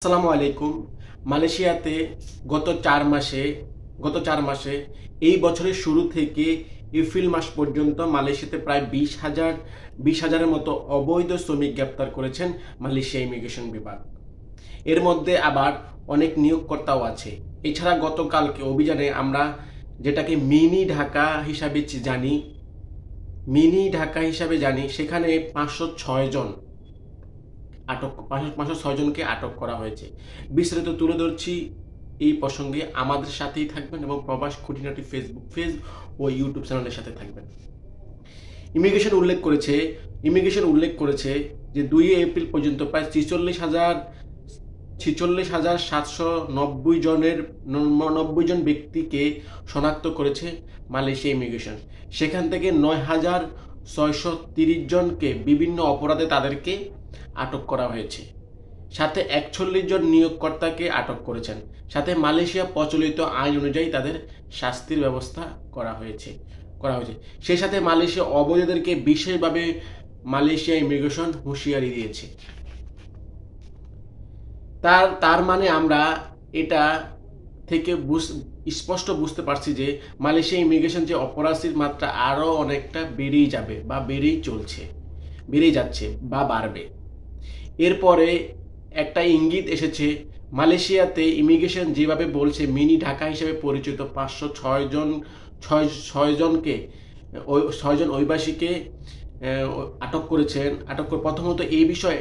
আসসালামু আলাইকুম। মালয়েশিয়াতে গত 4 মাসে এই বছরের শুরু থেকে এপ্রিল মাস পর্যন্ত মালয়েশিয়াতে প্রায় 20,000-এর মতো অবৈধ শ্রমিক গ্রেপ্তার করেছেন মালয়েশিয়া ইমিগ্রেশন বিভাগ। এর মধ্যে আবার অনেক নিয়োগকর্তাও আছে। এছাড়া গতকালকে অভিযানে আমরা যেটাকে মিনি ঢাকা হিসাবে জানি, সেখানে 506 জনকে আটক করা হয়েছে। বিস্তারিত তুলে ধরছি এই প্রসঙ্গে। আমাদের সাথেই থাকবেন এবং প্রবাস খুঁটিনাটি ফেসবুক পেজ ও ইউটিউব চ্যানেলের সাথে থাকবেন। ইমিগ্রেশন উল্লেখ করেছে যে 2 এপ্রিল পর্যন্ত প্রায় 46,790 জন ব্যক্তিকে শনাক্ত করেছে মালয়েশিয়া ইমিগ্রেশন। সেখান থেকে 9,630 জনকে বিভিন্ন অপরাধে তাদেরকে আটক করা হয়েছে। সাথে 41 জন নিয়োগকর্তাকে আটক করেছেন। সাথে মালয়েশিয়া প্রচলিত আইন অনুযায়ী তাদের শাস্তির ব্যবস্থা করা হয়েছে। সেই সাথে মালয়েশিয়া অবৈধদেরকে বিশেষভাবে মালয়েশিয়া ইমিগ্রেশন হুঁশিয়ারি দিয়েছে। তার মানে আমরা এটা থেকে স্পষ্ট বুঝতে পারছি যে মালয়েশিয়া ইমিগ্রেশন যে অপরাধীর মাত্রা আরও অনেকটা বেড়েই যাচ্ছে বা বাড়বে। এরপরে একটা ইঙ্গিত এসেছে, মালয়েশিয়াতে ইমিগ্রেশন যেভাবে বলছে মিনি ঢাকা হিসেবে পরিচিত 506 জনকে 6 জন অভিবাসীকে আটক করে প্রথমত এই বিষয়ে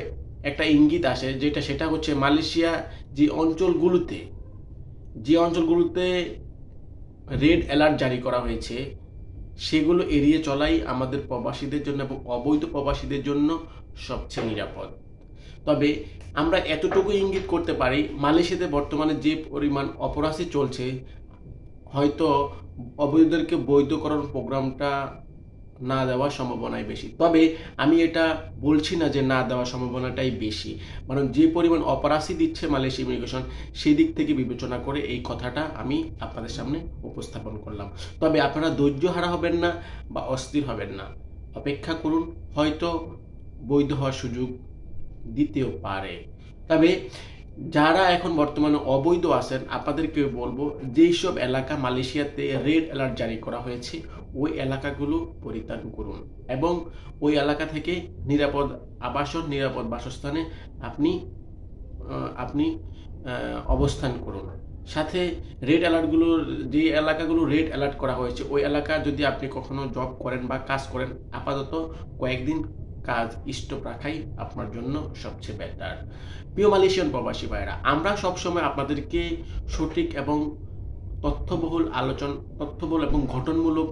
একটা ইঙ্গিত আসে, সেটা হচ্ছে মালয়েশিয়া যে অঞ্চলগুলোতে রেড অ্যালার্ট জারি করা হয়েছে সেগুলো এড়িয়ে চলাই আমাদের প্রবাসীদের জন্য এবং অবৈধ প্রবাসীদের জন্য সবচেয়ে নিরাপদ। তবে আমরা এতটুকু ইঙ্গিত করতে পারি, মালয়েশিয়াতে বর্তমানে যে পরিমাণ অপরাধী চলছে, হয়তো অবৈধদেরকে বৈধকরণ প্রোগ্রামটা না দেওয়ার সম্ভাবনাই বেশি। তবে আমি এটা বলছি না যে না দেওয়ার সম্ভাবনাটাই বেশি, কারণ যে পরিমাণ অপরাধী দিচ্ছে মালয়েশিয়া ইমিগ্রেশন, সেই দিক থেকে বিবেচনা করে এই কথাটা আমি আপনাদের সামনে উপস্থাপন করলাম। তবে আপনারা ধৈর্য হারা হবেন না বা অস্থির হবেন না, অপেক্ষা করুন, হয়তো বৈধ হওয়ার সুযোগ দিতেও পারে। তবে যারা এখন বর্তমানে অবৈধ আছেন, আপনাদেরকে বলবো যেই সব এলাকা মালয়েশিয়াতে রেড অ্যালার্ট জারি করা হয়েছে ওই এলাকাগুলো পরিত্যাগ করুন এবং ওই এলাকা থেকে নিরাপদ আবাসন, নিরাপদ বাসস্থানে আপনি অবস্থান করুন। সাথে যে এলাকাগুলো রেড অ্যালার্ট করা হয়েছে ওই এলাকা যদি আপনি কখনো জব করেন বা কাজ করেন, আপাতত কয়েকদিন কাজ স্টপ রাখাই আপনার জন্য সবচেয়ে বেটার। প্রিয় মালয়েশিয়ান প্রবাসী ভাইরা, আমরা সবসময় আপনাদেরকে সঠিক এবং তথ্যবহুল এবং গঠনমূলক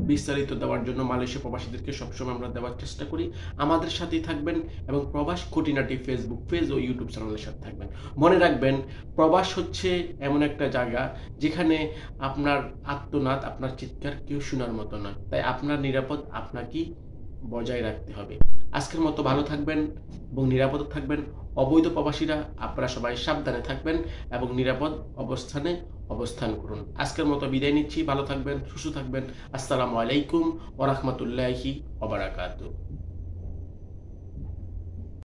বিস্তারিত দেওয়ার জন্য মালয়েশিয়া প্রবাসীদেরকে সবসময় আমরা দেওয়ার চেষ্টা করি। আমাদের সাথেই থাকবেন এবং প্রবাস খুঁটিনাটি ফেসবুক পেজ ও ইউটিউব চ্যানেলের সাথে থাকবেন। মনে রাখবেন, প্রবাস হচ্ছে এমন একটা জায়গা যেখানে আপনার আত্মনাদ, আপনার চিৎকার কেউ শোনার মতো নয়। তাই আপনার নিরাপদ আপনাকেই বজায় রাখতে হবে। আজকের মতো ভালো থাকবেন এবং নিরাপদ থাকবেন। অবৈধ প্রবাসীরা আপনারা সবাই সাবধানে থাকবেন এবং নিরাপদ অবস্থানে অবস্থান করুন। আজকের মতো বিদায় নিচ্ছি। ভালো থাকবেন, সুস্থ থাকবেন। আসসালামু আলাইকুম ওয়া রাহমাতুল্লাহি ওয়া বারাকাতুহু।